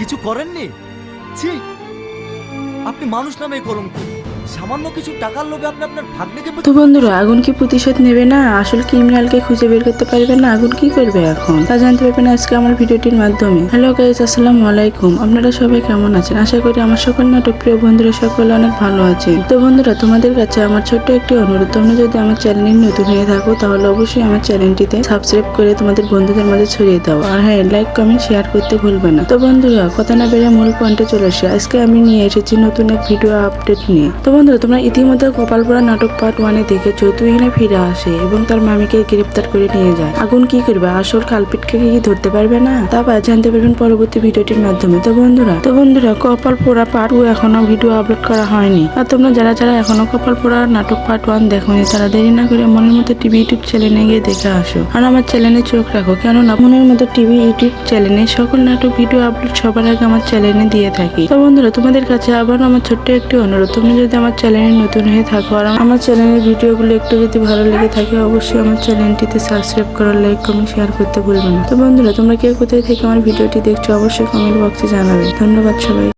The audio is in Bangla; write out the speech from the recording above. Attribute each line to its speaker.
Speaker 1: কিছু করেননি? ছি, আপনি মানুষ নামে কলঙ্ক। সামান্য কিছু টাকার লোভে আপনি আপনার ভাগ্নেকে
Speaker 2: তো বন্ধুরা, আগুন কি প্রতিশোধ নেবে না? আসল ক্রিমিনালকে খুঁজে বের করতে পারবে না? আগুন কি করবে এখন তা জানতে পারবেন আজকে আমার ভিডিওটির মাধ্যমে। হ্যালো গাইস, আসসালামু আলাইকুম। আপনারা সবাই কেমন আছেন? আশা করি আমার সকল নাটক প্রিয় বন্ধুরা সকলে অনেক ভালো আছেন। তো বন্ধুরা, তোমাদের কাছে আমার ছোট্ট একটি অনুরোধ, তোমরা যদি আমার চ্যানেলে নতুন হয়ে থাকো তাহলে অবশ্যই আমার চ্যানেলটিতে সাবস্ক্রাইব করে তোমাদের বন্ধুদের মাঝে ছড়িয়ে দাও। আর হ্যাঁ, লাইক কমেন্ট শেয়ার করতে ভুলবে না। তো বন্ধুরা, কথা না বেরিয়ে মূল পয়েন্টে চলে আসে। আজকে আমি নিয়ে এসেছি নতুন এক ভিডিও আপডেট নিয়ে। তো বন্ধুরা, তোমরা ইতিমধ্যে কপালপোড়া নাটক পার্ট 1 এ দেখেছো তুহিনা ফিরে আসে এবং তার মামিকে গ্রেফতার করে নিয়ে যায়। আগুন কি করবে? আসল কালপিটকে কি ধরতে পারবে না? তা জানতে পারবেন পরবর্তী ভিডিওটির মাধ্যমে। তো বন্ধুরা কপালপোড়া পার্ট 2 এখনো ভিডিও আপলোড করা হয়নি। আর তোমরা যারা এখনো কপালপোড়া নাটক পার্ট 1 দেখোনি তারা দেরি না করে মনের মতো টিভি ইউটিউব চ্যানেলে গিয়ে দেখে আসো। আর আমার চ্যানেলে চোখ রাখো, কেননা মনের মতো টিভি ইউটিউব চ্যানেলে সকল নাটক ভিডিও আপলোড সবার আগে আমার চ্যানেলে দিয়ে থাকি। তো বন্ধুরা, তোমাদের কাছে আবার আমার ছোট্ট একটি অনুরোধ, তোমরা যদি আমার চ্যানেলে নতুন হয়ে থাকো আর আমার চ্যানেলের ভিডিওগুলো একটু যদি ভালো লেগে থাকে অবশ্যই আমার চ্যানেলটিতে সাবস্ক্রাইব করো, লাইক কমেন্ট শেয়ার করতে ভুলবে না। তো বন্ধুরা, তোমরা কে কোথায় থেকে আমার ভিডিওটি দেখছো অবশ্যই কমেন্ট বক্সে জানাবে। ধন্যবাদ সবাই।